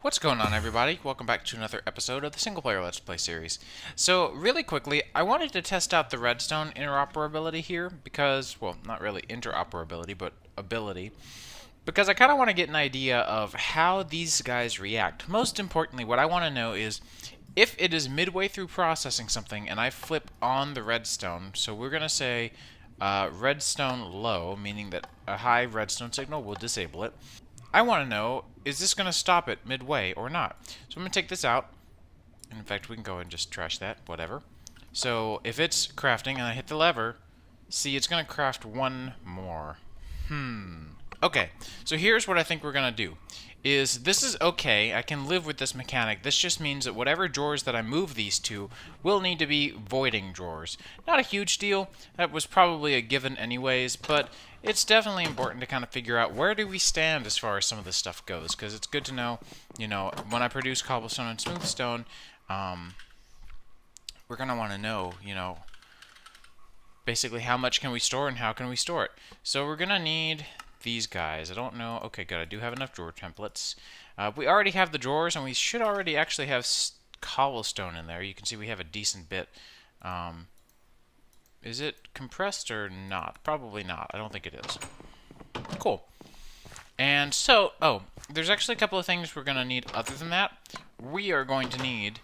What's going on, everybody? Welcome back to another episode of the single player Let's Play series. So, really quickly, I wanted to test out the Redstone interoperability here because, well, not really interoperability, but ability, because I kind of want to get an idea of how these guys react. Most importantly, what I want to know is if it is midway through processing something and I flip on the redstone, so we're going to say redstone low, meaning that a high redstone signal will disable it. I want to know, is this going to stop it midway or not? So I'm going to take this out. And in fact, we can go ahead and just trash that, whatever. So if it's crafting and I hit the lever, see, it's going to craft one more. Okay, so here's what I think we're going to do. This is okay, I can live with this mechanic. This just means that whatever drawers that I move these to will need to be voiding drawers. Not a huge deal, that was probably a given anyways, but it's definitely important to kind of figure out where do we stand as far as some of this stuff goes, because it's good to know, when I produce cobblestone and smoothstone, we're going to want to know, basically how much can we store and how can we store it. So we're going to need these guys. I don't know. Okay, good. I do have enough drawer templates. We already have the drawers, and we should already actually have cobblestone in there. You can see we have a decent bit. Is it compressed or not? Probably not. I don't think it is. Cool. And so, there's actually a couple of things we're going to need other than that. We are going to need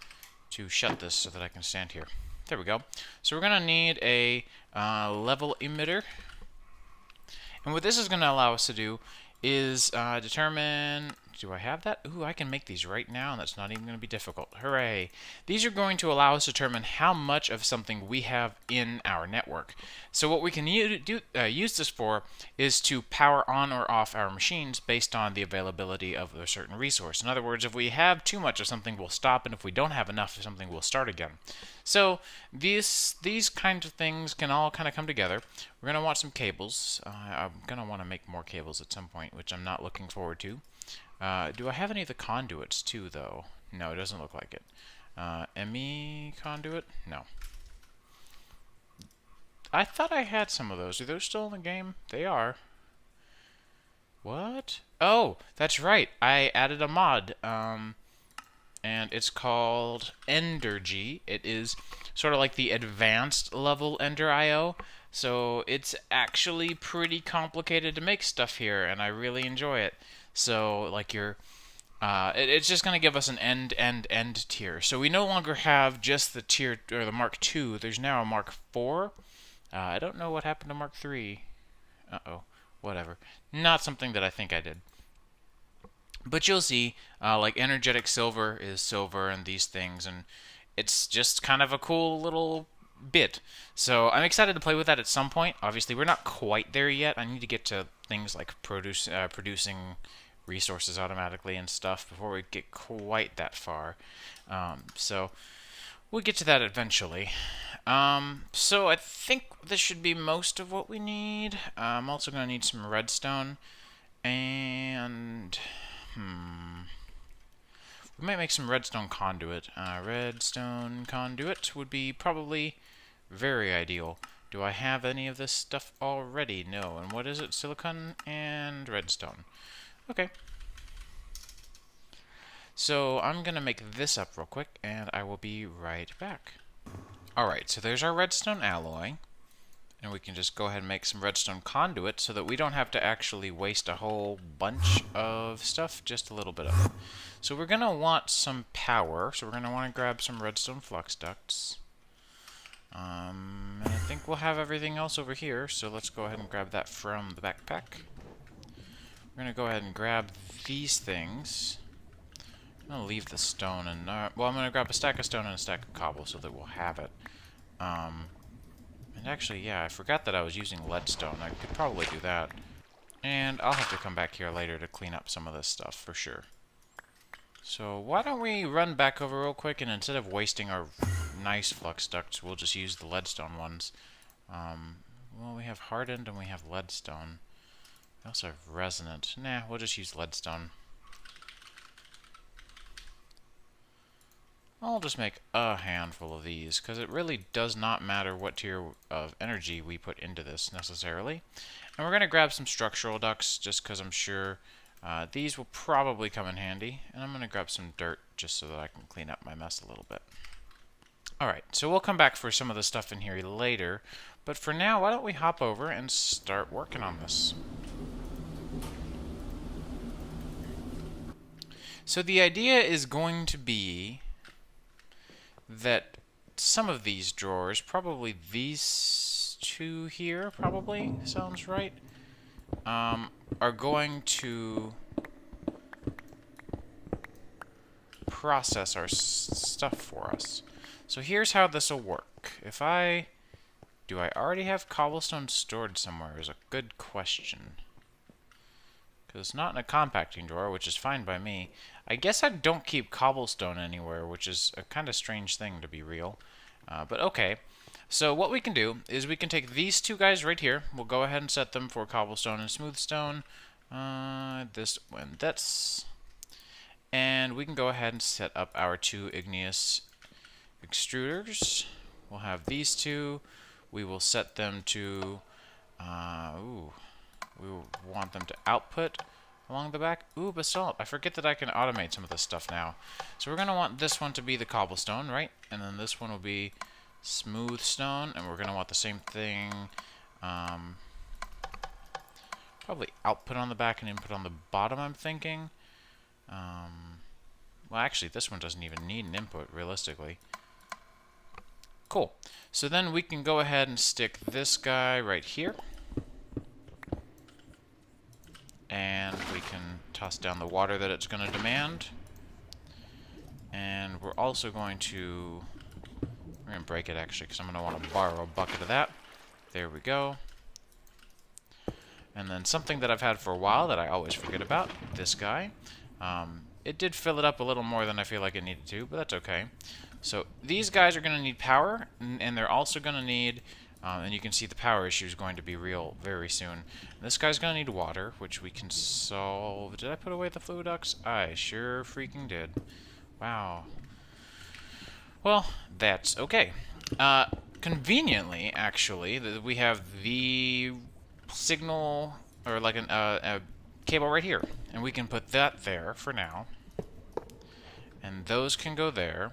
to shut this so that I can stand here. There we go. So we're going to need a level emitter. And what this is going to allow us to do is determine... Do I have that? Ooh, I can make these right now, and that's not even going to be difficult. Hooray! These are going to allow us to determine how much of something we have in our network. So what we can use this for is to power on or off our machines based on the availability of a certain resource. In other words, if we have too much of something, we'll stop, and if we don't have enough of something, we'll start again. So these kinds of things can all kind of come together. We're going to want some cables. I'm going to want to make more cables at some point, which I'm not looking forward to. Do I have any of the conduits too, though? No, it doesn't look like it. ME conduit? No. I thought I had some of those. Are those still in the game? They are. What? Oh, that's right. I added a mod. And it's called Endergy. It is sort of like the advanced level Ender IO. So it's actually pretty complicated to make stuff here, and I really enjoy it. So, like it's just going to give us an end tier. So we no longer have just the tier, or the Mark II. There's now a Mark IV. I don't know what happened to Mark III. Uh-oh. Whatever. Not something that I think I did. But you'll see, like energetic silver is silver and these things, and it's just kind of a cool little bit. So I'm excited to play with that at some point. Obviously, we're not quite there yet. I need to get to things like producing resources automatically and stuff before we get quite that far. So we'll get to that eventually. So I think this should be most of what we need. I'm also going to need some redstone, and we might make some redstone conduit. Redstone conduit would be probably very ideal. Do I have any of this stuff already? No. And what is it? Silicon and redstone. Okay. So I'm going to make this up real quick, and I will be right back. Alright, so there's our redstone alloy. And we can just go ahead and make some redstone conduit so that we don't have to actually waste a whole bunch of stuff, just a little bit of it. So we're going to want some power, so we're going to want to grab some redstone flux ducts. And I think we'll have everything else over here, so let's go ahead and grab that from the backpack. We're going to go ahead and grab these things. I'm going to leave the stone, and well, I'm going to grab a stack of stone and a stack of cobble so that we'll have it. And actually, yeah, I forgot that I was using leadstone. I could probably do that. And I'll have to come back here later to clean up some of this stuff, for sure. So why don't we run back over real quick, and instead of wasting our nice flux ducts, we'll just use the leadstone ones. Well, we have hardened and we have leadstone. We also have resonant. Nah, we'll just use leadstone. I'll just make a handful of these, because it really does not matter what tier of energy we put into this, necessarily. And we're going to grab some structural ducts, just because I'm sure These will probably come in handy, and I'm going to grab some dirt just so that I can clean up my mess a little bit. Alright, so we'll come back for some of the stuff in here later, but for now, why don't we hop over and start working on this. So the idea is going to be that some of these drawers, probably these two here, probably, sounds right, are going to process our stuff for us. So here's how this will work. Do I already have cobblestone stored somewhere is a good question. Because it's not in a compacting drawer, which is fine by me. I guess I don't keep cobblestone anywhere, which is a kind of strange thing to be real. But okay. So what we can do is we can take these two guys right here. We'll go ahead and set them for cobblestone and smooth stone. This and that's. And we can go ahead and set up our two igneous extruders. We'll have these two. We will set them to, we will want them to output along the back. Ooh, basalt. I forget that I can automate some of this stuff now. So we're going to want this one to be the cobblestone, right? And then this one will be smooth stone. And we're going to want the same thing. Probably output on the back and input on the bottom, I'm thinking. Well, actually, this one doesn't even need an input, realistically. Cool. So then we can go ahead and stick this guy right here. And we can toss down the water that it's going to demand. And we're also going to... We're going to break it, actually, because I'm going to want to borrow a bucket of that. There we go. And then something that I've had for a while that I always forget about, this guy. It did fill it up a little more than I feel like it needed to, but that's okay. So these guys are going to need power, and they're also going to need, and you can see the power issue is going to be real very soon. And this guy's going to need water, which we can solve. Did I put away the flow ducts? I sure freaking did. Wow. Well, that's okay. Conveniently, actually, we have the signal, or like a cable right here. And we can put that there for now. And those can go there.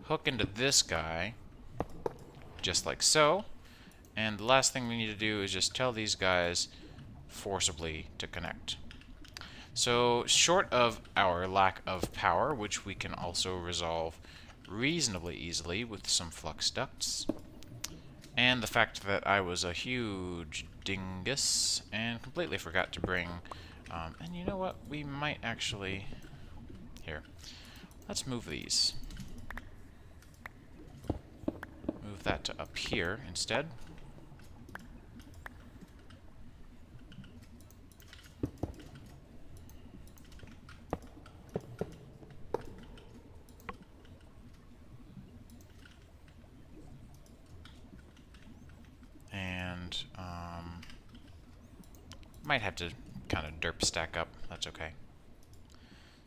Hook into this guy. Just like so. And the last thing we need to do is just tell these guys forcibly to connect. So, short of our lack of power, which we can also resolve reasonably easily with some flux ducts, and the fact that I was a huge dingus and completely forgot to bring, and you know what, we might actually, here, let's move these. Move that to up here instead. And might have to kind of derp stack up. That's okay.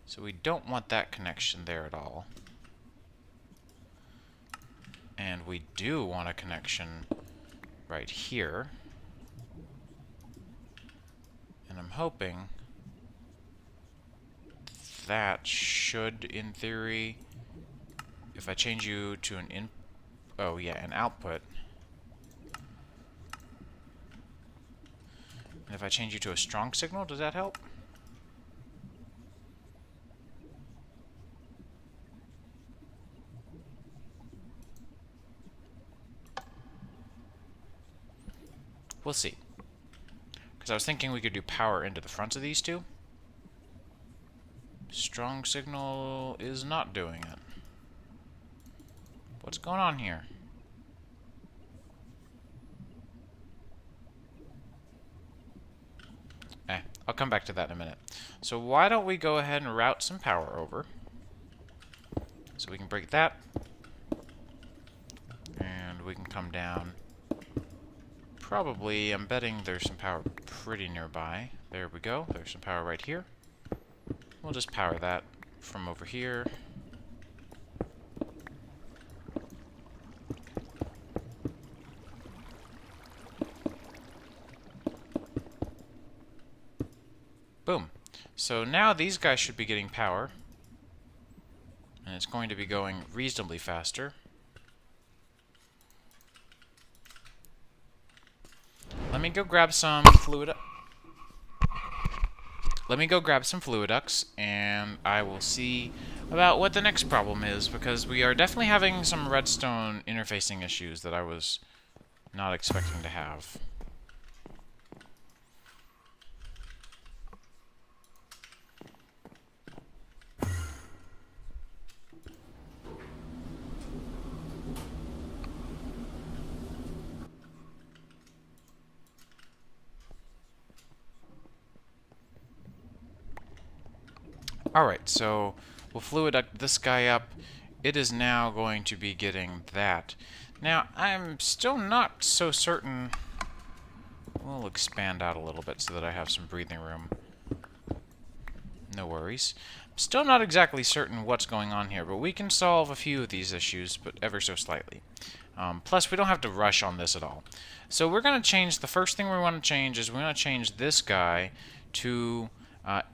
So we don't want that connection there at all. And we do want a connection right here. And I'm hoping that should, in theory, if I change you to an an output. And if I change you to a strong signal, does that help? We'll see. Because I was thinking we could do power into the fronts of these two. Strong signal is not doing it. What's going on here? I'll come back to that in a minute. So why don't we go ahead and route some power over. So we can break that. And we can come down. Probably, I'm betting there's some power pretty nearby. There we go. There's some power right here. We'll just power that from over here. So now these guys should be getting power, and it's going to be going reasonably faster. Let me go grab some fluid. Let me go grab some fluiducts, and I will see about what the next problem is, because we are definitely having some redstone interfacing issues that I was not expecting to have. Alright, so we'll fluiduct this guy up. It is now going to be getting that. Now, I'm still not so certain. We'll expand out a little bit so that I have some breathing room. No worries. I'm still not exactly certain what's going on here, but we can solve a few of these issues, but ever so slightly. Plus, we don't have to rush on this at all. So we're going to change, the first thing we want to change is we want to change this guy to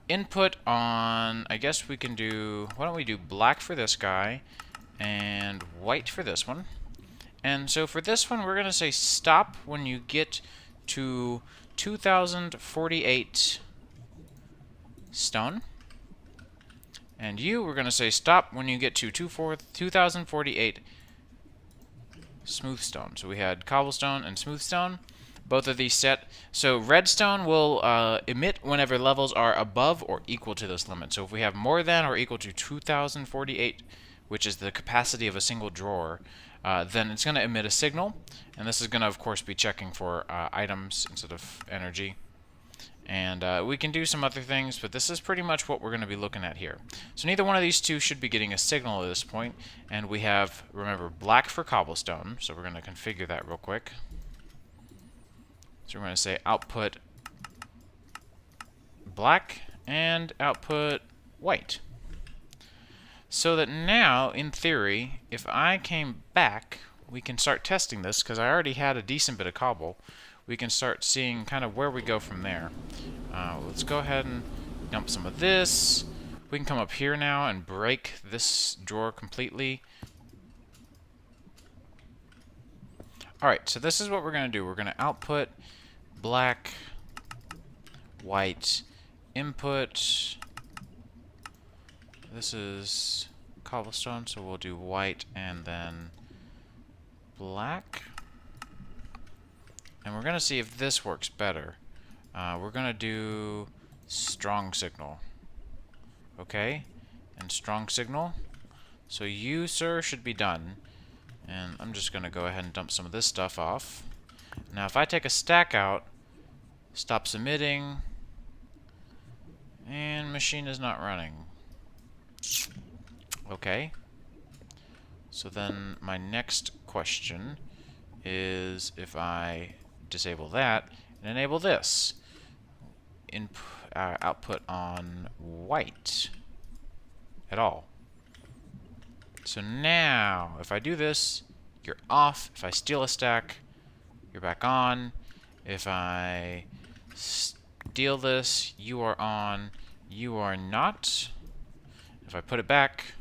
input on, I guess we can do, why don't we do black for this guy and white for this one. And so for this one, we're going to say stop when you get to 2048 stone. And we're going to say stop when you get to 2048 smooth stone. So we had cobblestone and smooth stone. Both of these set. So redstone will emit whenever levels are above or equal to this limit. So if we have more than or equal to 2048, which is the capacity of a single drawer, then it's going to emit a signal. And this is going to, of course, be checking for items instead of energy. And we can do some other things, but this is pretty much what we're going to be looking at here. So neither one of these two should be getting a signal at this point. And we have, remember, black for cobblestone. So we're going to configure that real quick. So we're going to say output black and output white. So that now, in theory, if I came back, we can start testing this, because I already had a decent bit of cobble. We can start seeing kind of where we go from there. Let's go ahead and dump some of this. We can come up here now and break this drawer completely. Alright, so this is what we're going to do. We're going to output black, white, input. This is cobblestone, so we'll do white and then black. And we're going to see if this works better. We're going to do strong signal. Okay, and strong signal. So you, sir, should be done. And I'm just going to go ahead and dump some of this stuff off. Now if I take a stack out, stops emitting, and machine is not running. Okay. So then my next question is if I disable that and enable this. Output on white at all. So now, if I do this, you're off. If I steal a stack, you're back on. If I steal this, you are on. You are not. If I put it back,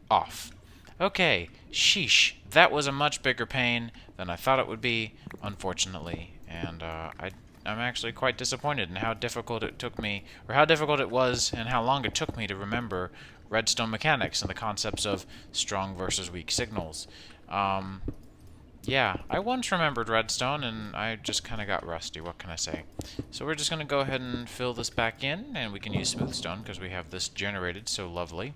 off. Okay, sheesh. That was a much bigger pain than I thought it would be, unfortunately. And I'm actually quite disappointed in how difficult it took me, or how difficult it was, and how long it took me to remember redstone mechanics and the concepts of strong versus weak signals. Yeah, I once remembered redstone, and I just kind of got rusty, what can I say? So we're just going to go ahead and fill this back in, and we can use smooth stone, because we have this generated so lovely.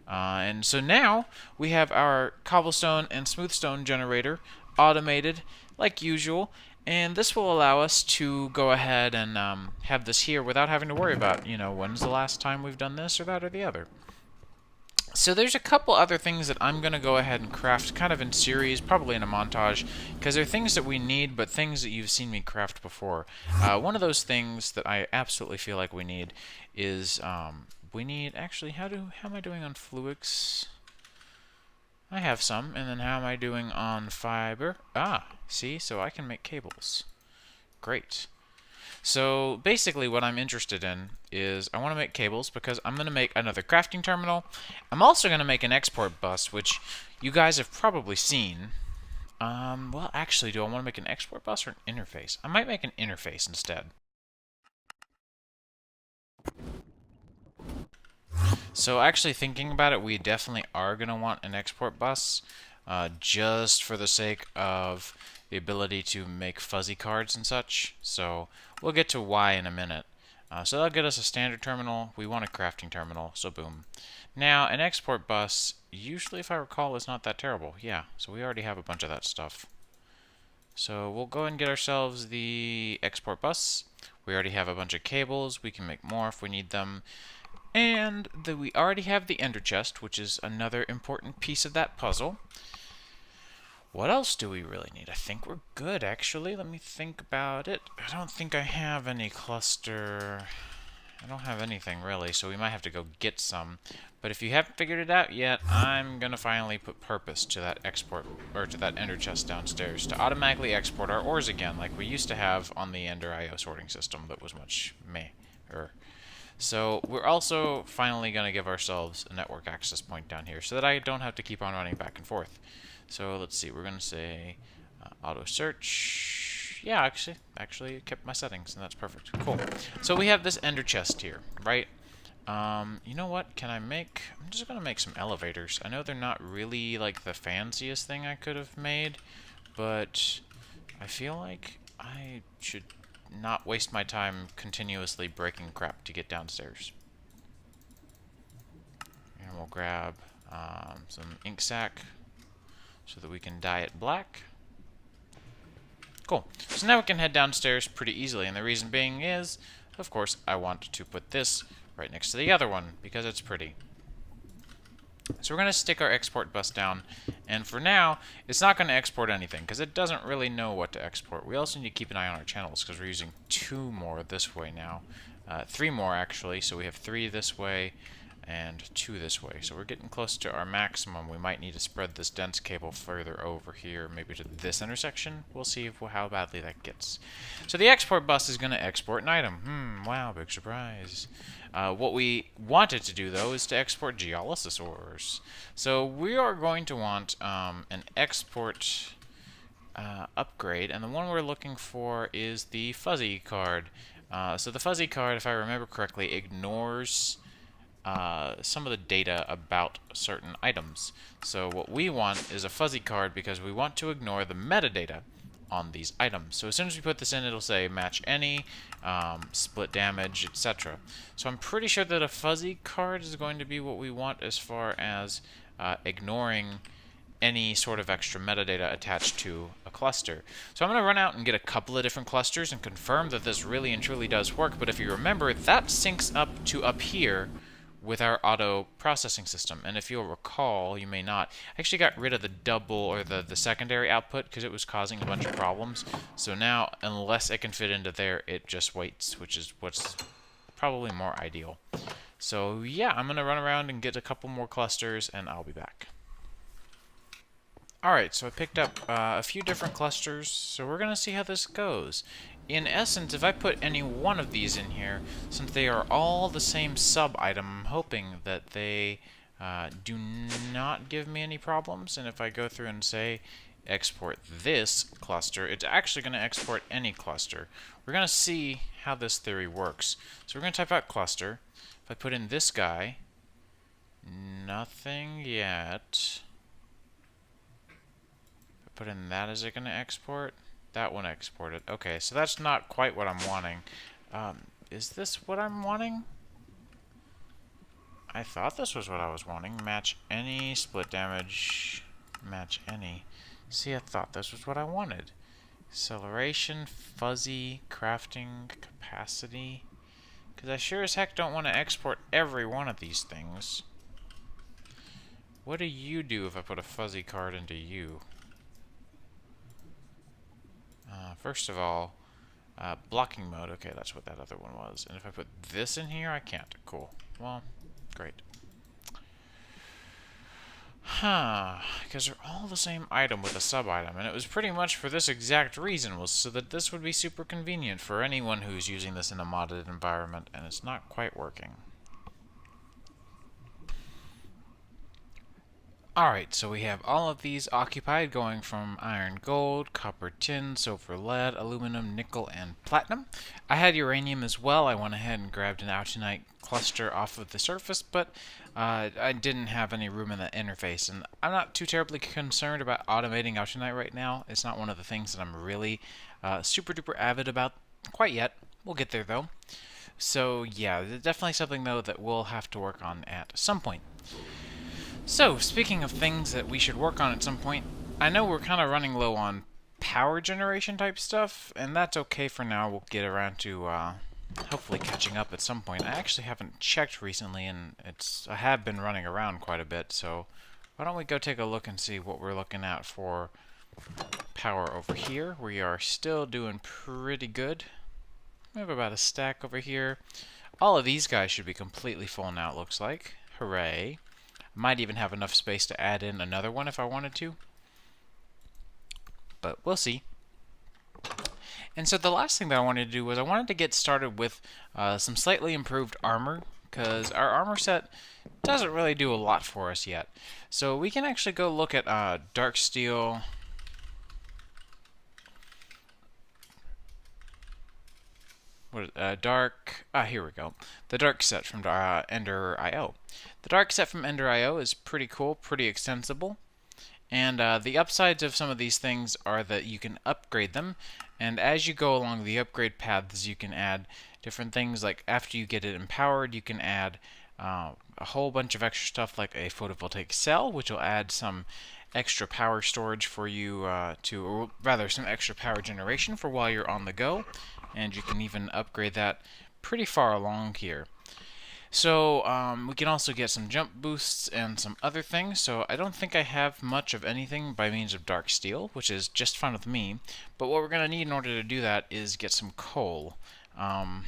And so now, we have our cobblestone and smooth stone generator automated, like usual, and this will allow us to go ahead and have this here without having to worry about, you know, when's the last time we've done this or that or the other. So there's a couple other things that I'm going to go ahead and craft kind of in series, probably in a montage, because they're things that we need, but things that you've seen me craft before. One of those things that I absolutely feel like we need is, we need, actually, how am I doing on Fluix? I have some, and then how am I doing on fiber? Ah, see, so I can make cables. Great. So basically what I'm interested in is I want to make cables because I'm going to make another crafting terminal. I'm also going to make an export bus, which you guys have probably seen. Well, actually, do I want to make an export bus or an interface? I might make an interface instead. So actually thinking about it, we definitely are going to want an export bus, just for the sake of the ability to make fuzzy cards and such. So we'll get to why in a minute. So that'll get us a standard terminal. We want a crafting terminal, so boom. Now, an export bus, usually if I recall, is not that terrible. Yeah, so we already have a bunch of that stuff. So we'll go and get ourselves the export bus. We already have a bunch of cables. We can make more if we need them. And we already have the ender chest, which is another important piece of that puzzle. What else do we really need? I think we're good, actually. Let me think about it. I don't think I have any cluster. I don't have anything, really, so we might have to go get some. But if you haven't figured it out yet, I'm going to finally put purpose to that export, or to that ender chest downstairs, to automatically export our ores again, like we used to have on the ender IO sorting system that was much meh-er. So we're also finally going to give ourselves a network access point down here so that I don't have to keep on running back and forth. So let's see, we're going to say auto search. Yeah, actually it kept my settings, and that's perfect. Cool. So we have this ender chest here, right? You know what? I'm just going to make some elevators. I know they're not really like the fanciest thing I could have made, but I feel like I should not waste my time continuously breaking crap to get downstairs. And we'll grab some ink sac so that we can dye it black. Cool. So now we can head downstairs pretty easily, and the reason being is, of course, I want to put this right next to the other one because it's pretty. So we're going to stick our export bus down, and for now, it's not going to export anything because it doesn't really know what to export. We also need to keep an eye on our channels because we're using 2 more this way now. 3 more, actually, so we have 3 this way and 2 this way. So we're getting close to our maximum. We might need to spread this dense cable further over here, maybe to this intersection. We'll see how badly that gets. So the export bus is going to export an item. Wow, big surprise. What we wanted to do, though, is to export geolysis ores. So we are going to want an export upgrade, and the one we're looking for is the fuzzy card. So the fuzzy card, if I remember correctly, ignores some of the data about certain items. So what we want is a fuzzy card because we want to ignore the metadata on these items. So as soon as we put this in, it'll say match any, split damage, etc. So I'm pretty sure that a fuzzy card is going to be what we want as far as ignoring any sort of extra metadata attached to a cluster. So I'm going to run out and get a couple of different clusters and confirm that this really and truly does work. But if you remember, that syncs up to up here with our auto processing system. And if you'll recall, you may not, I actually got rid of the double or the secondary output because it was causing a bunch of problems. So now, unless it can fit into there, it just waits, which is what's probably more ideal. So yeah, I'm going to run around and get a couple more clusters, and I'll be back. Alright, so I picked up a few different clusters, so we're going to see how this goes. In essence, if I put any one of these in here, since they are all the same sub-item, I'm hoping that they do not give me any problems. And if I go through and say export this cluster, it's actually going to export any cluster. We're going to see how this theory works. So we're going to type out cluster. If I put in this guy, nothing yet. If I put in that, is it going to export? That one exported. Okay, so that's not quite what I'm wanting. Is this what I'm wanting? I thought this was what I was wanting. Match any, split damage, match any. See, I thought this was what I wanted. Acceleration, fuzzy, crafting, capacity. Because I sure as heck don't want to export every one of these things. What do you do if I put a fuzzy card into you? First of all, blocking mode. Okay, that's what that other one was. And if I put this in here, I can't. Cool. Well, great. Because they're all the same item with a sub-item, and it was pretty much for this exact reason, was so that this would be super convenient for anyone who's using this in a modded environment, and it's not quite working. Alright, so we have all of these occupied, going from iron, gold, copper, tin, silver, lead, aluminum, nickel, and platinum. I had uranium as well. I went ahead and grabbed an autunite cluster off of the surface, but I didn't have any room in the interface, and I'm not too terribly concerned about automating autunite right now. It's not one of the things that I'm really super duper avid about quite yet. We'll get there though. So yeah, definitely something though that we'll have to work on at some point. So, speaking of things that we should work on at some point, I know we're kind of running low on power generation type stuff, and that's okay for now. We'll get around to hopefully catching up at some point. I actually haven't checked recently, and I have been running around quite a bit, so why don't we go take a look and see what we're looking at for power over here. We are still doing pretty good. We have about a stack over here. All of these guys should be completely full now, it looks like. Hooray. Might even have enough space to add in another one if I wanted to. But we'll see. And so the last thing that I wanted to do was I wanted to get started with some slightly improved armor, because our armor set doesn't really do a lot for us yet. So we can actually go look at dark steel. Here we go. The dark set from Ender.io. The dark set from Ender.io is pretty cool, pretty extensible. And the upsides of some of these things are that you can upgrade them. And as you go along the upgrade paths, you can add different things. Like after you get it empowered, you can add a whole bunch of extra stuff like a photovoltaic cell, which will add some extra power storage for you or rather some extra power generation for while you're on the go. And you can even upgrade that pretty far along here. So we can also get some jump boosts and some other things. So I don't think I have much of anything by means of dark steel, which is just fine with me. But what we're going to need in order to do that is get some coal. Now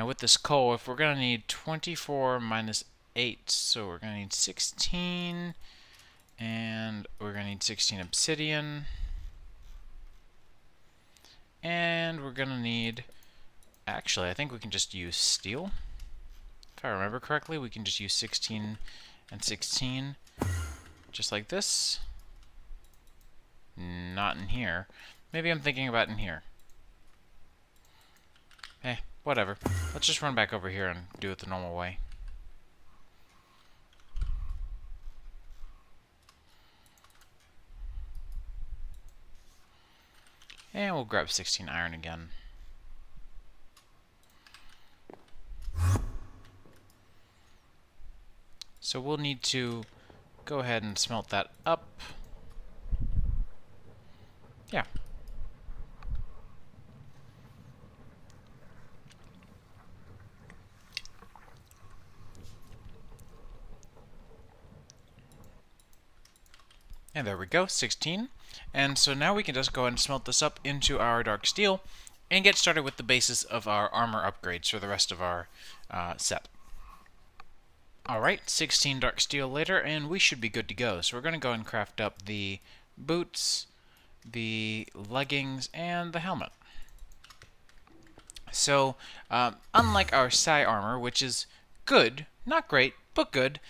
with this coal, if we're going to need 24 minus 8, so we're going to need 16, and we're going to need 16 obsidian. And we're going to need... Actually, I think we can just use steel. If I remember correctly, we can just use 16 and 16. Just like this. Not in here. Maybe I'm thinking about in here. Whatever. Let's just run back over here and do it the normal way. And we'll grab 16 iron again. So we'll need to go ahead and smelt that up. Yeah. And there we go, 16. And so now we can just go ahead and smelt this up into our dark steel and get started with the basis of our armor upgrades for the rest of our set. Alright, 16 dark steel later, and we should be good to go. So we're going to go and craft up the boots, the leggings, and the helmet. So, unlike our psi armor, which is good, not great, but good,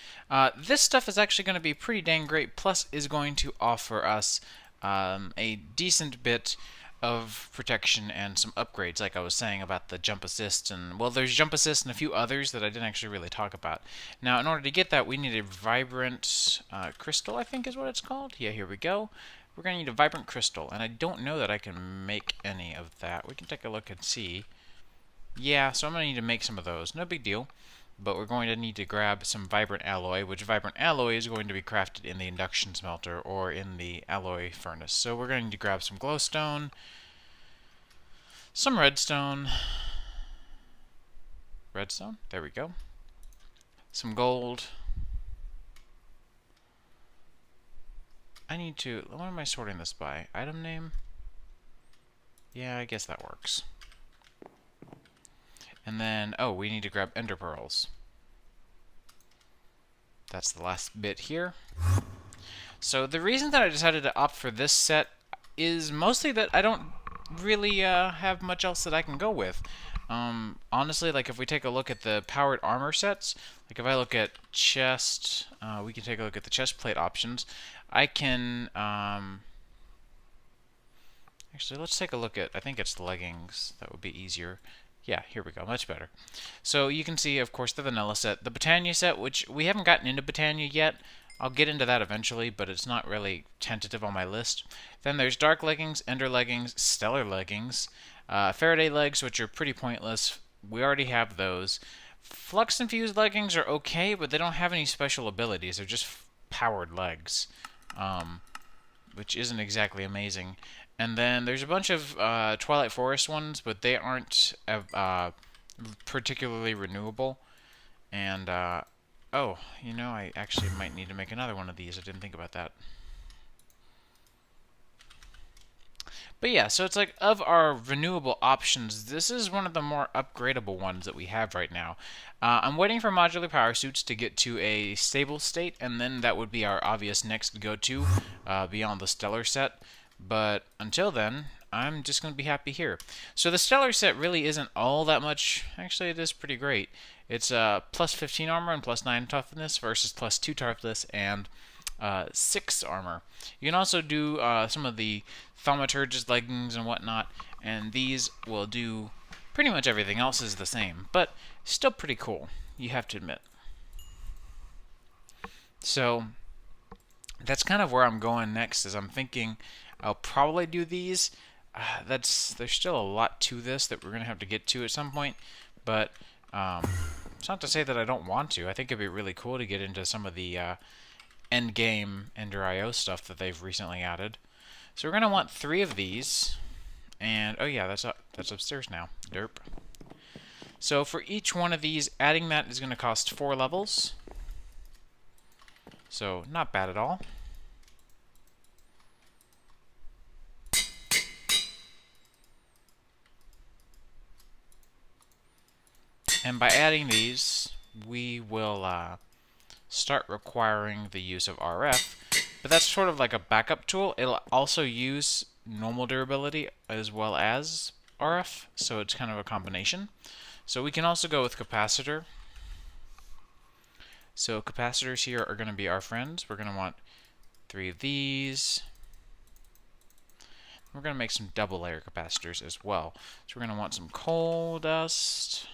this stuff is actually going to be pretty dang great, plus is going to offer us a decent bit of protection and some upgrades, like I was saying about the jump assist, and well, there's jump assist and a few others that I didn't actually really talk about. Now, in order to get that, we need a vibrant crystal, I think is what it's called. Yeah, here we go. We're going to need a vibrant crystal, and I don't know that I can make any of that. We can take a look and see. Yeah, so I'm going to need to make some of those. No big deal. But we're going to need to grab some vibrant alloy, which vibrant alloy is going to be crafted in the induction smelter or in the alloy furnace. So we're going to grab some glowstone, some redstone, there we go, some gold. I need to, what am I sorting this by? Item name? Yeah, I guess that works. And then, oh, we need to grab ender pearls. That's the last bit here. So the reason that I decided to opt for this set is mostly that I don't really have much else that I can go with. Honestly, like if we take a look at the powered armor sets, like if I look at chest, we can take a look at the chest plate options. I can, actually let's take a look at, I think it's leggings, that would be easier. Yeah, here we go, much better. So you can see, of course, the vanilla set, the Britannia set, which we haven't gotten into Britannia yet. I'll get into that eventually, but it's not really tentative on my list. Then there's dark leggings, ender leggings, stellar leggings, Faraday legs, which are pretty pointless. We already have those. Flux infused leggings are okay, but they don't have any special abilities. They're just powered legs, which isn't exactly amazing. And then there's a bunch of Twilight Forest ones, but they aren't particularly renewable. And oh, you know, I actually might need to make another one of these. I didn't think about that. But yeah, so it's like, of our renewable options, this is one of the more upgradable ones that we have right now. I'm waiting for modular power suits to get to a stable state, and then that would be our obvious next go-to beyond the stellar set. But until then, I'm just going to be happy here. So the stellar set really isn't all that much. Actually, it is pretty great. It's plus 15 armor and plus 9 toughness versus plus 2 toughness and 6 armor. You can also do some of the thaumaturge's leggings and whatnot, and these will do pretty much everything else is the same, but still pretty cool, you have to admit. So that's kind of where I'm going next, is I'm thinking I'll probably do these. There's still a lot to this that we're going to have to get to at some point, but it's not to say that I don't want to. I think it'd be really cool to get into some of the end-game Ender IO stuff that they've recently added. So we're going to want 3 of these, and oh yeah, that's upstairs now. Derp. So for each one of these, adding that is going to cost 4 levels. So not bad at all. And by adding these, we will start requiring the use of RF. But that's sort of like a backup tool. It'll also use normal durability as well as RF, so it's kind of a combination. So we can also go with capacitor. So capacitors here are going to be our friends. We're going to want 3 of these. We're going to make some double layer capacitors as well. So we're going to want some coal dust.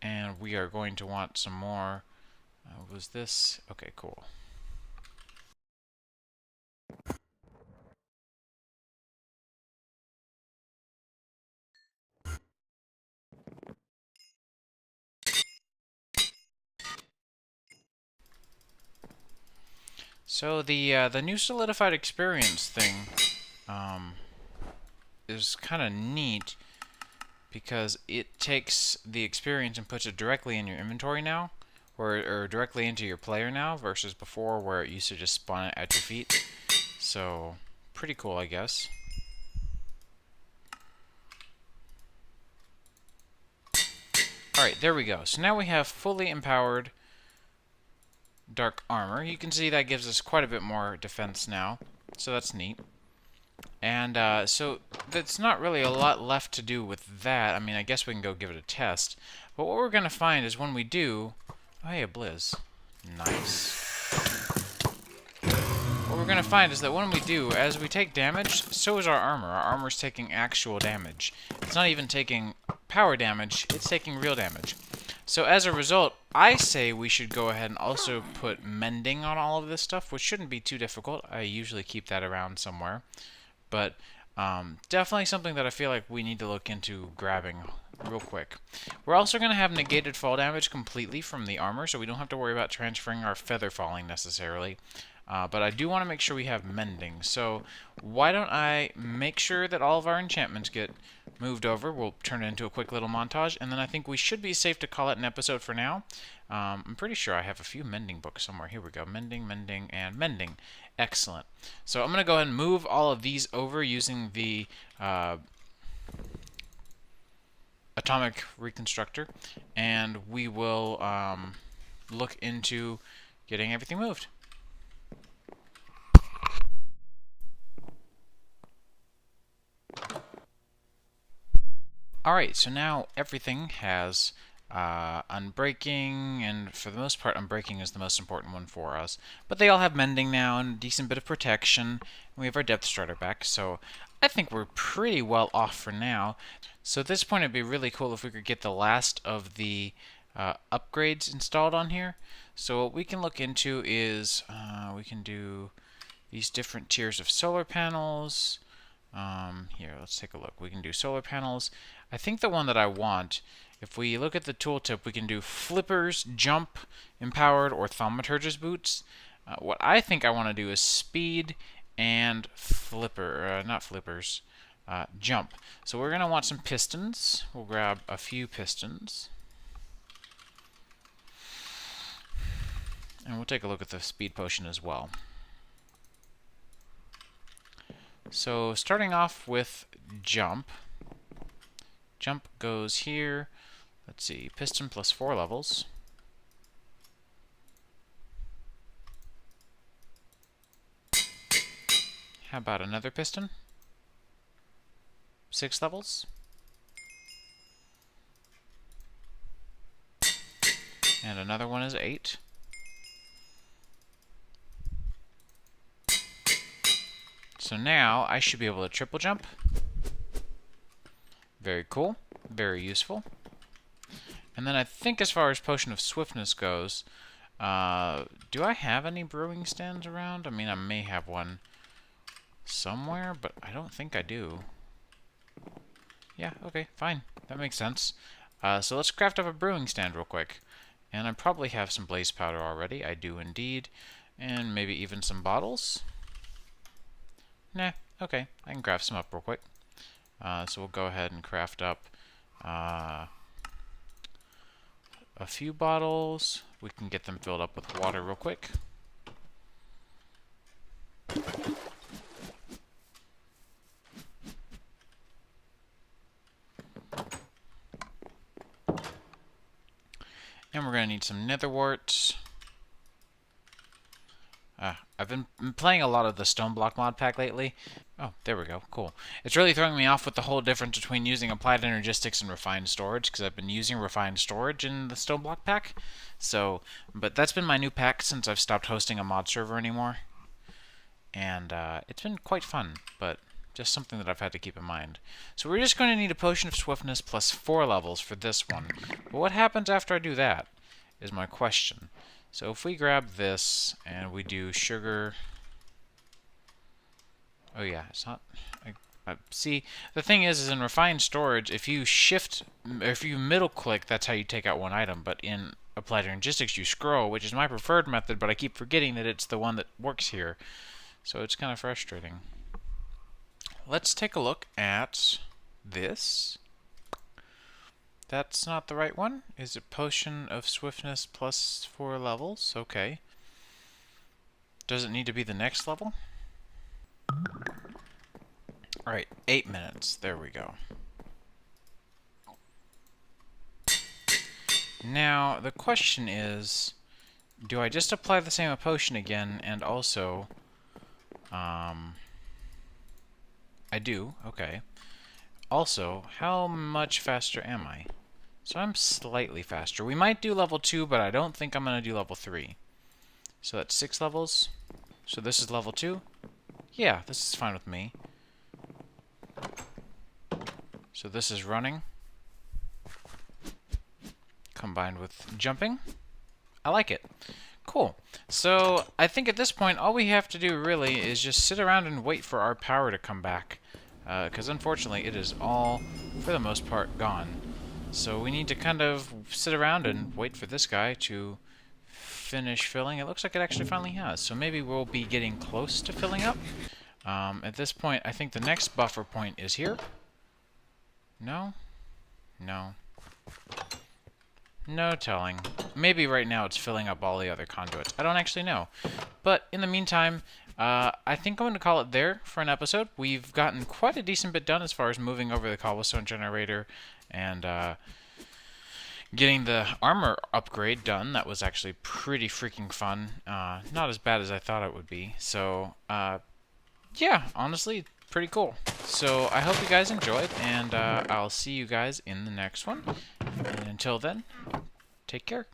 And we are going to want some more. Was this? Okay, cool. So the new solidified experience thing is kind of neat because it takes the experience and puts it directly in your inventory now, or directly into your player now, versus before where it used to just spawn it at your feet. So pretty cool, I guess. Alright, there we go. So now we have fully empowered dark armor. You can see that gives us quite a bit more defense now, so that's neat. And so that's not really a lot left to do with that. I mean, I guess we can go give it a test. But what we're going to find is when we do... Oh, hey, a blizz. Nice. What we're going to find is that when we do, as we take damage, so is our armor. Our armor's taking actual damage. It's not even taking power damage, it's taking real damage. So as a result, I say we should go ahead and also put mending on all of this stuff, which shouldn't be too difficult. I usually keep that around somewhere. But definitely something that I feel like we need to look into grabbing real quick. We're also going to have negated fall damage completely from the armor, so we don't have to worry about transferring our feather falling necessarily. But I do want to make sure we have mending. So why don't I make sure that all of our enchantments get moved over. We'll turn it into a quick little montage, and then I think we should be safe to call it an episode for now. I'm pretty sure I have a few mending books somewhere. Here we go. Mending, mending, and mending. Excellent. So I'm going to go ahead and move all of these over using the atomic reconstructor, and we will look into getting everything moved. Alright, so now everything has unbreaking, and for the most part, unbreaking is the most important one for us. But they all have mending now and a decent bit of protection. And we have our depth starter back, so I think we're pretty well off for now. So at this point, it'd be really cool if we could get the last of the upgrades installed on here. So what we can look into is we can do these different tiers of solar panels. Here, let's take a look. We can do solar panels. I think the one that I want, if we look at the tooltip, we can do flippers, jump, empowered, or thaumaturge's boots. What I think I want to do is speed and not flippers, jump. So we're going to want some pistons. We'll grab a few pistons. And we'll take a look at the speed potion as well. So starting off with jump. Jump goes here. Let's see, piston plus 4 levels. How about another piston? 6 levels. And another one is 8. So now I should be able to triple jump. Very cool. Very useful. And then I think as far as Potion of Swiftness goes, do I have any Brewing Stands around? I mean, I may have one somewhere, but I don't think I do. Yeah, okay, fine. That makes sense. So let's craft up a Brewing Stand real quick. And I probably have some blaze powder already. I do indeed. And maybe even some bottles. Nah, okay. I can craft some up real quick. So we'll go ahead and craft up a few bottles. We can get them filled up with water real quick. And we're going to need some nether warts. I've been playing a lot of the stone block mod pack lately. Oh, there we go. Cool. It's really throwing me off with the whole difference between using applied energistics and refined storage, because I've been using refined storage in the stone block pack. So, but that's been my new pack since I've stopped hosting a mod server anymore. And it's been quite fun, but just something that I've had to keep in mind. So we're just going to need a Potion of Swiftness plus 4 levels for this one. But what happens after I do that is my question. So if we grab this and we do sugar... Oh yeah, it's not... see, the thing is in refined storage, if you shift, or if you middle click, that's how you take out one item. But in applied energistics, you scroll, which is my preferred method, but I keep forgetting that it's the one that works here. So it's kind of frustrating. Let's take a look at this. That's not the right one. Is it Potion of Swiftness plus 4 levels? Okay. Does it need to be the next level? Alright, 8 minutes. There we go. Now, the question is, do I just apply the same potion again and also... I do, okay. Also, how much faster am I? So I'm slightly faster. We might do level 2, but I don't think I'm going to do level 3. So that's 6 levels. So this is level 2? Yeah, this is fine with me. So this is running. Combined with jumping. I like it. Cool. So I think at this point, all we have to do really is just sit around and wait for our power to come back. Because unfortunately, it is all, for the most part, gone. So we need to kind of sit around and wait for this guy to finish filling. It looks like it actually finally has. So maybe we'll be getting close to filling up. At this point, I think the next buffer point is here. No? No. No telling. Maybe right now it's filling up all the other conduits. I don't actually know. But in the meantime, I think I'm going to call it there for an episode. We've gotten quite a decent bit done as far as moving over the cobblestone generator and getting the armor upgrade done. That was actually pretty freaking fun. Not as bad as I thought it would be. So, yeah, honestly, pretty cool. So I hope you guys enjoyed, and I'll see you guys in the next one. And until then, take care.